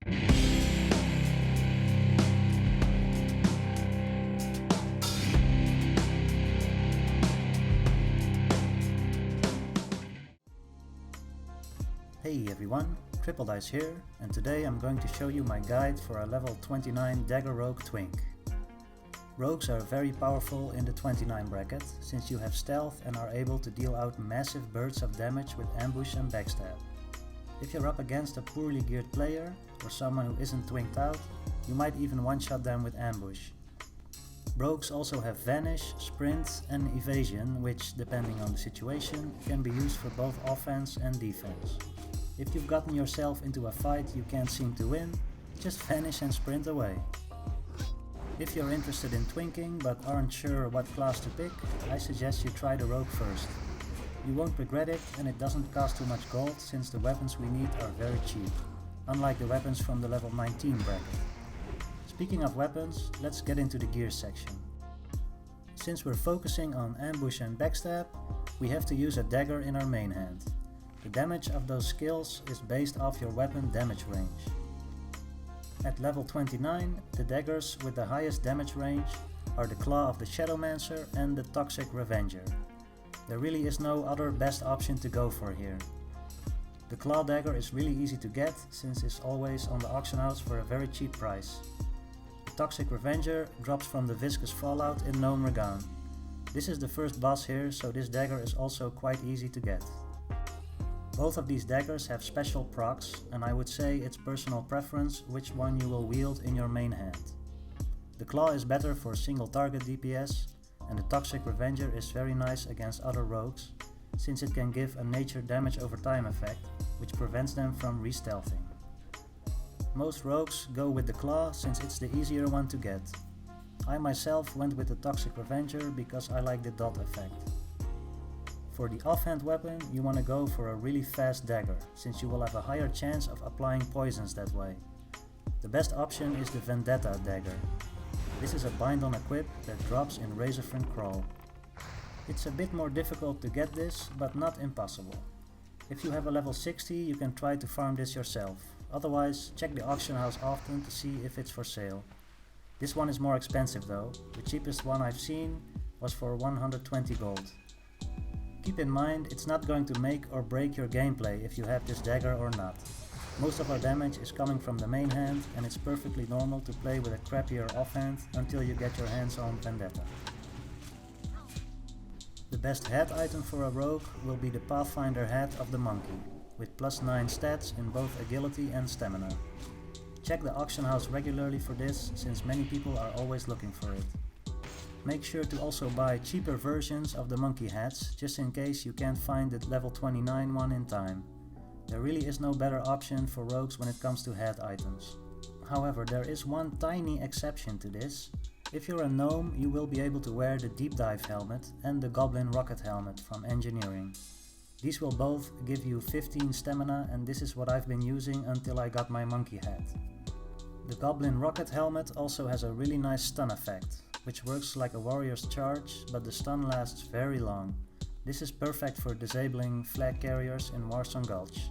Hey everyone, Triple Dice here, and today I'm going to show you my guide for a level 29 Dagger Rogue Twink. Rogues are very powerful in the 29 bracket, since you have stealth and are able to deal out massive bursts of damage with ambush and backstab. If you're up against a poorly geared player, or someone who isn't twinked out, you might even one-shot them with ambush. Rogues also have Vanish, Sprint and Evasion, which, depending on the situation, can be used for both offense and defense. If you've gotten yourself into a fight you can't seem to win, just vanish and sprint away. If you're interested in twinking but aren't sure what class to pick, I suggest you try the rogue first. You won't regret it, and it doesn't cost too much gold since the weapons we need are very cheap, unlike the weapons from the level 19 bracket. Speaking of weapons, let's get into the gear section. Since we're focusing on ambush and backstab, we have to use a dagger in our main hand. The damage of those skills is based off your weapon damage range. At level 29, the daggers with the highest damage range are the Claw of the Shadowmancer and the Toxic Revenger. There really is no other best option to go for here. The Claw dagger is really easy to get since it's always on the auction house for a very cheap price. The Toxic Revenger drops from the Viscous Fallout in Gnome Regan. This is the first boss here, so this dagger is also quite easy to get. Both of these daggers have special procs, and I would say it's personal preference which one you will wield in your main hand. The Claw is better for single target DPS, and the Toxic Revenger is very nice against other rogues, since it can give a nature damage over time effect, which prevents them from re-stealthing. Most rogues go with the Claw since it's the easier one to get. I myself went with the Toxic Revenger because I like the dot effect. For the offhand weapon, you want to go for a really fast dagger, since you will have a higher chance of applying poisons that way. The best option is the Vendetta dagger. This is a bind on equip that drops in Razorfin Crawl. It's a bit more difficult to get this, but not impossible. If you have a level 60, you can try to farm this yourself. Otherwise, check the auction house often to see if it's for sale. This one is more expensive though. The cheapest one I've seen was for 120 gold. Keep in mind, it's not going to make or break your gameplay if you have this dagger or not. Most of our damage is coming from the main hand, and it's perfectly normal to play with a crappier offhand until you get your hands on Vendetta. The best hat item for a rogue will be the Pathfinder hat of the monkey, with +9 stats in both agility and stamina. Check the auction house regularly for this, since many people are always looking for it. Make sure to also buy cheaper versions of the monkey hats, just in case you can't find the level 29 one in time. There really is no better option for rogues when it comes to hat items. However, there is one tiny exception to this. If you're a gnome, you will be able to wear the Deep Dive helmet and the Goblin Rocket helmet from Engineering. These will both give you 15 stamina, and this is what I've been using until I got my monkey hat. The Goblin Rocket helmet also has a really nice stun effect, which works like a warrior's charge, but the stun lasts very long. This is perfect for disabling flag carriers in Warsong Gulch.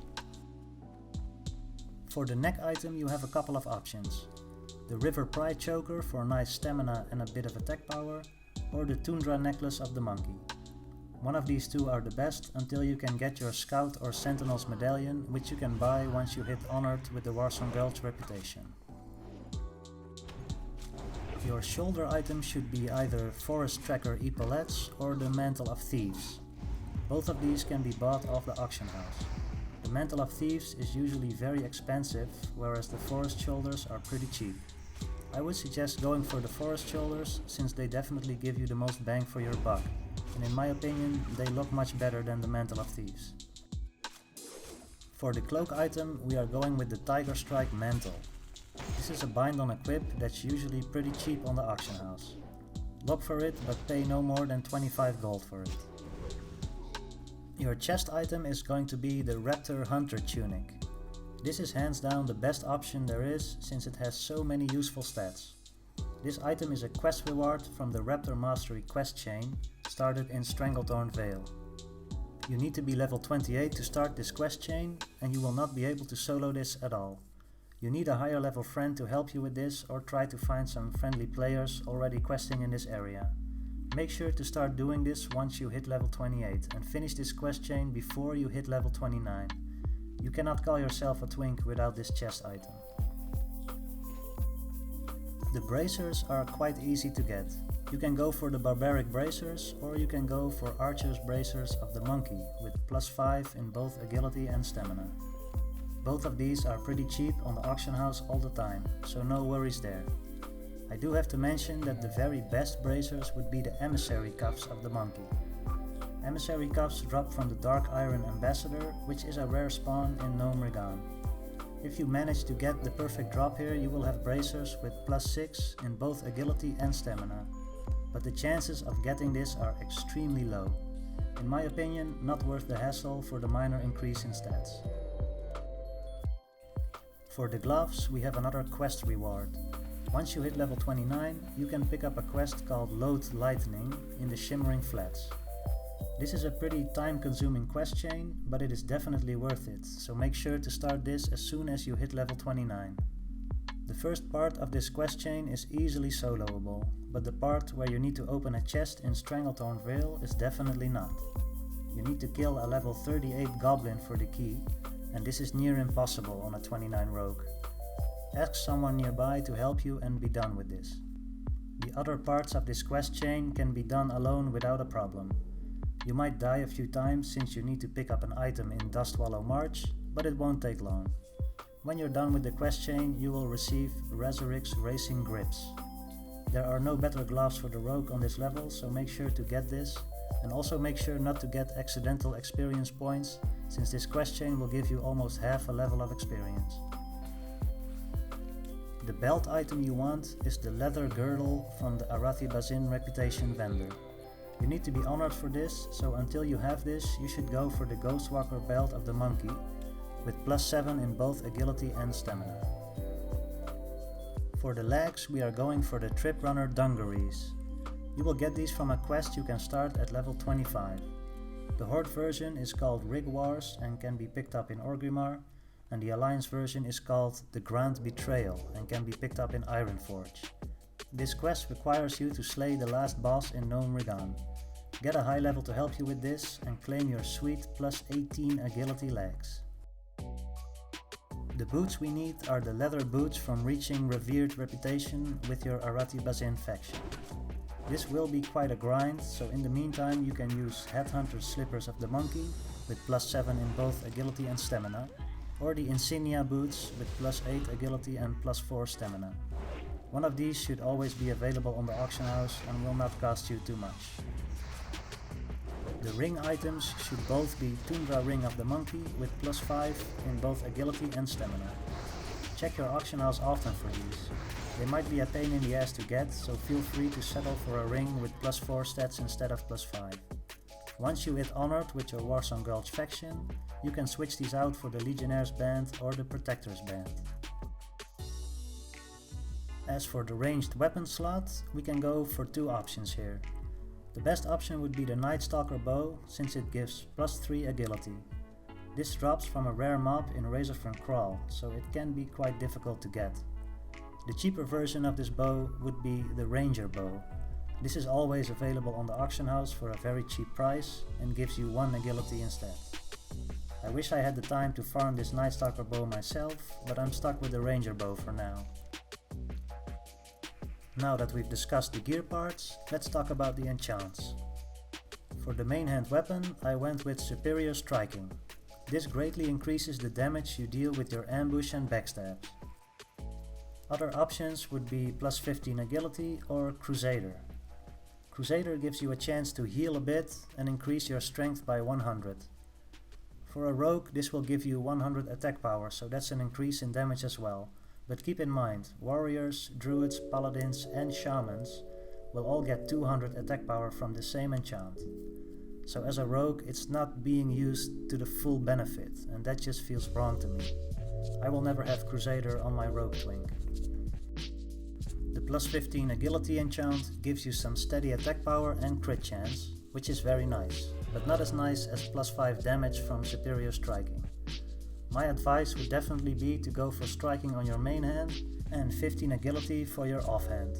For the neck item you have a couple of options. The River Pride Choker for nice stamina and a bit of attack power, or the Tundra Necklace of the Monkey. One of these two are the best until you can get your Scout or Sentinel's Medallion, which you can buy once you hit Honored with the Warsong Gulch reputation. Your shoulder item should be either Forest Tracker Epaulettes or the Mantle of Thieves. Both of these can be bought off the auction house. The Mantle of Thieves is usually very expensive, whereas the Forest Shoulders are pretty cheap. I would suggest going for the Forest Shoulders since they definitely give you the most bang for your buck, and in my opinion they look much better than the Mantle of Thieves. For the cloak item we are going with the Tiger Strike Mantle. This is a bind on equip that's usually pretty cheap on the auction house. Look for it, but pay no more than 25 gold for it. Your chest item is going to be the Raptor Hunter Tunic. This is hands down the best option there is since it has so many useful stats. This item is a quest reward from the Raptor Mastery quest chain, started in Stranglethorn Vale. You need to be level 28 to start this quest chain, and you will not be able to solo this at all. You need a higher level friend to help you with this, or try to find some friendly players already questing in this area. Make sure to start doing this once you hit level 28 and finish this quest chain before you hit level 29. You cannot call yourself a twink without this chest item. The bracers are quite easy to get. You can go for the barbaric bracers, or you can go for archer's bracers of the monkey with +5 in both agility and stamina. Both of these are pretty cheap on the auction house all the time, so no worries there. I do have to mention that the very best bracers would be the emissary cuffs of the monkey. Emissary cuffs drop from the Dark Iron Ambassador, which is a rare spawn in Gnome Regan. If you manage to get the perfect drop here, you will have bracers with +6 in both agility and stamina. But the chances of getting this are extremely low. In my opinion, not worth the hassle for the minor increase in stats. For the gloves, we have another quest reward. Once you hit level 29, you can pick up a quest called Load Lightning in the Shimmering Flats. This is a pretty time-consuming quest chain, but it is definitely worth it, so make sure to start this as soon as you hit level 29. The first part of this quest chain is easily soloable, but the part where you need to open a chest in Stranglethorn Vale is definitely not. You need to kill a level 38 goblin for the key, and this is near impossible on a 29 rogue. Ask someone nearby to help you and be done with this. The other parts of this quest chain can be done alone without a problem. You might die a few times since you need to pick up an item in Dustwallow March, but it won't take long. When you're done with the quest chain, you will receive Razorix Racing Grips. There are no better gloves for the rogue on this level, so make sure to get this, and also make sure not to get accidental experience points, since this quest chain will give you almost half a level of experience. The belt item you want is the leather girdle from the Arathi Bazin Reputation vendor. You need to be honored for this, so until you have this, you should go for the Ghostwalker belt of the monkey, with +7 in both agility and stamina. For the legs, we are going for the Trip Runner dungarees. You will get these from a quest you can start at level 25. The Horde version is called Rig Wars and can be picked up in Orgrimmar, and the Alliance version is called the Grand Betrayal and can be picked up in Ironforge. This quest requires you to slay the last boss in Gnome Regan. Get a high level to help you with this and claim your sweet +18 agility legs. The boots we need are the leather boots from reaching Revered Reputation with your Arathi Bazin faction. This will be quite a grind, so in the meantime you can use Headhunter's Slippers of the Monkey with +7 in both agility and stamina, or the Insignia boots with +8 agility and +4 stamina. One of these should always be available on the auction house and will not cost you too much. The ring items should both be Tundra Ring of the Monkey with +5 in both agility and stamina. Check your auction house often for these. They might be a pain in the ass to get, so feel free to settle for a ring with +4 stats instead of +5. Once you hit Honored with your Warsong Gulch faction, you can switch these out for the Legionnaire's Band or the Protector's Band. As for the ranged weapon slot, we can go for two options here. The best option would be the Nightstalker bow, since it gives +3 agility. This drops from a rare mob in Razorfen Crawl, so it can be quite difficult to get. The cheaper version of this bow would be the Ranger bow. This is always available on the auction house for a very cheap price and gives you 1 agility instead. I wish I had the time to farm this Nightstalker bow myself, but I'm stuck with the Ranger bow for now. Now that we've discussed the gear parts, let's talk about the enchants. For the main hand weapon, I went with Superior Striking. This greatly increases the damage you deal with your ambush and backstabs. Other options would be +15 agility or Crusader. Crusader gives you a chance to heal a bit and increase your strength by 100. For a rogue, this will give you 100 attack power, so that's an increase in damage as well. But keep in mind, warriors, druids, paladins and shamans will all get 200 attack power from the same enchant. So as a rogue, it's not being used to the full benefit, and that just feels wrong to me. I will never have Crusader on my rogue twink. The +15 agility enchant gives you some steady attack power and crit chance, which is very nice, but not as nice as +5 damage from Superior Striking. My advice would definitely be to go for striking on your main hand and 15 agility for your offhand.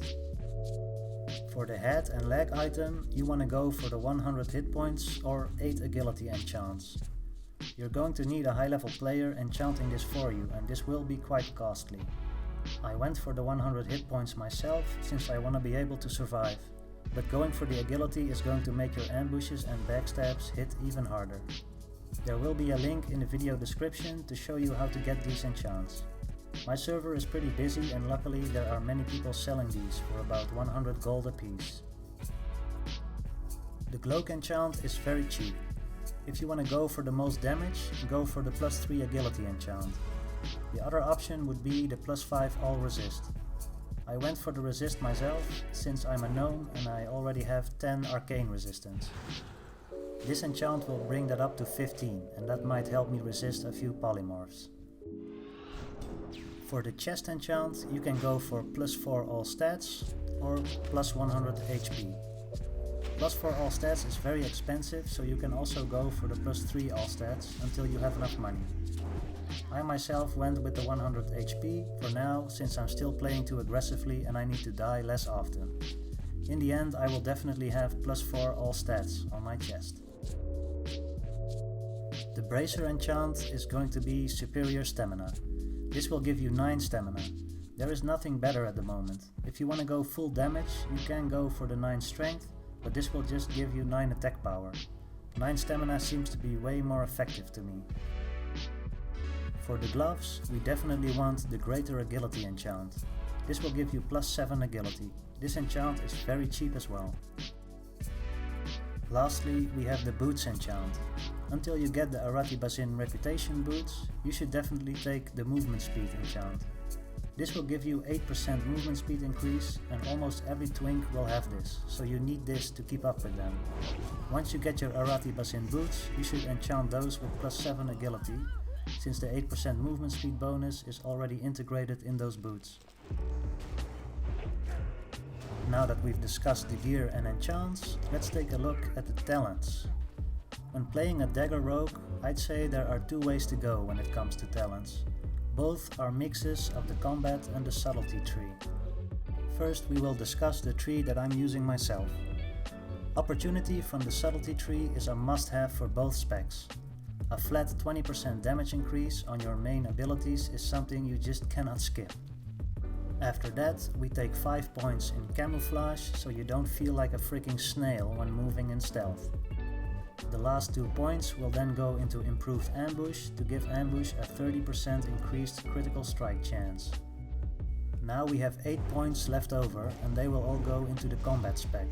For the head and leg item, you want to go for the 100 hit points or 8 agility enchants. You're going to need a high level player enchanting this for you, and this will be quite costly. I went for the 100 hit points myself since I want to be able to survive, but going for the agility is going to make your ambushes and backstabs hit even harder. There will be a link in the video description to show you how to get these enchants. My server is pretty busy and luckily there are many people selling these for about 100 gold apiece. The cloak enchant is very cheap. If you want to go for the most damage, go for the +3 agility enchant. The other option would be the +5 all resist. I went for the resist myself since I'm a gnome and I already have 10 arcane resistance. This enchant will bring that up to 15 and that might help me resist a few polymorphs. For the chest enchant, you can go for +4 all stats or +100 HP. +4 all stats is very expensive, so you can also go for the +3 all stats until you have enough money. I myself went with the 100 HP for now, since I'm still playing too aggressively and I need to die less often. In the end, I will definitely have +4 all stats on my chest. The bracer enchant is going to be superior stamina. This will give you 9 stamina. There is nothing better at the moment. If you want to go full damage, you can go for the 9 strength, but this will just give you 9 attack power. 9 stamina seems to be way more effective to me. For the gloves, we definitely want the greater agility enchant. This will give you +7 agility. This enchant is very cheap as well. Lastly, we have the boots enchant. Until you get the Aratibazin reputation boots, you should definitely take the movement speed enchant. This will give you 8% movement speed increase, and almost every twink will have this, so you need this to keep up with them. Once you get your Aratibazin boots, you should enchant those with +7 agility, since the 8% movement speed bonus is already integrated in those boots. Now that we've discussed the gear and enchants, let's take a look at the talents. When playing a dagger rogue, I'd say there are 2 ways to go when it comes to talents. Both are mixes of the combat and the subtlety tree. First, we will discuss the tree that I'm using myself. Opportunity from the subtlety tree is a must-have for both specs. A flat 20% damage increase on your main abilities is something you just cannot skip. After that, we take 5 points in camouflage, so you don't feel like a freaking snail when moving in stealth. The last 2 points will then go into improved ambush to give ambush a 30% increased critical strike chance. Now we have 8 points left over and they will all go into the combat spec.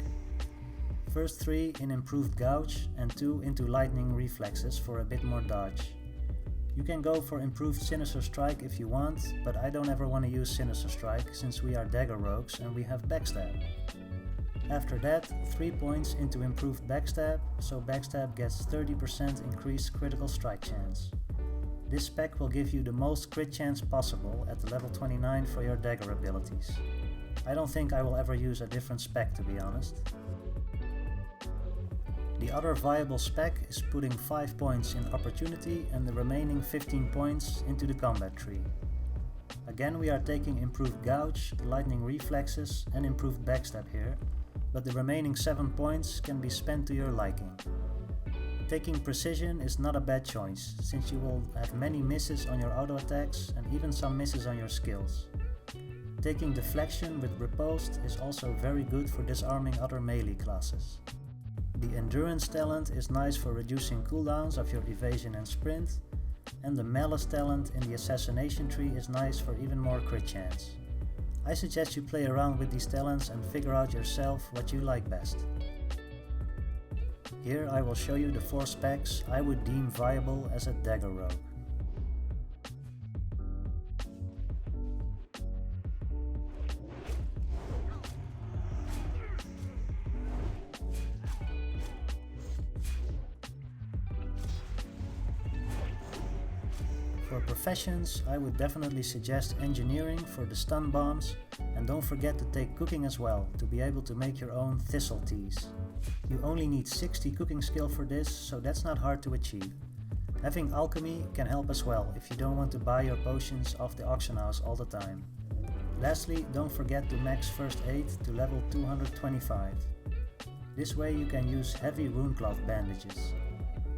First 3 in improved gouge and 2 into lightning reflexes for a bit more dodge. You can go for improved sinister strike if you want, but I don't ever want to use sinister strike since we are dagger rogues and we have backstab. After that, 3 points into improved backstab, so backstab gets 30% increased critical strike chance. This spec will give you the most crit chance possible at the level 29 for your dagger abilities. I don't think I will ever use a different spec, to be honest. The other viable spec is putting 5 points in opportunity and the remaining 15 points into the combat tree. Again, we are taking improved gouge, lightning reflexes and improved backstab here, but the remaining 7 points can be spent to your liking. Taking precision is not a bad choice, since you will have many misses on your auto attacks and even some misses on your skills. Taking deflection with riposte is also very good for disarming other melee classes. The endurance talent is nice for reducing cooldowns of your evasion and sprint, and the malice talent in the assassination tree is nice for even more crit chance. I suggest you play around with these talents and figure out yourself what you like best. Here I will show you the 4 specs I would deem viable as a dagger rogue. For professions, I would definitely suggest engineering for the stun bombs, and don't forget to take cooking as well to be able to make your own thistle teas. You only need 60 cooking skill for this, so that's not hard to achieve. Having alchemy can help as well if you don't want to buy your potions off the auction house all the time. Lastly, don't forget to max first aid to level 225. This way you can use heavy runecloth bandages.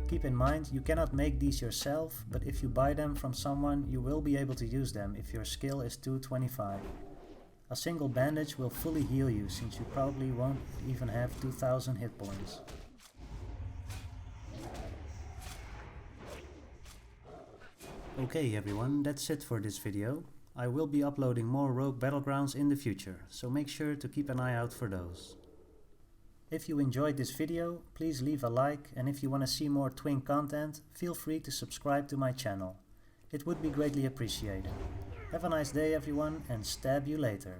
Keep in mind you cannot make these yourself, but if you buy them from someone you will be able to use them if your skill is 225. A single bandage will fully heal you since you probably won't even have 2000 hit points. Okay everyone, that's it for this video. I will be uploading more Rogue Battlegrounds in the future, so make sure to keep an eye out for those. If you enjoyed this video, please leave a like, and if you want to see more Twink content, feel free to subscribe to my channel. It would be greatly appreciated. Have a nice day everyone, and stab you later.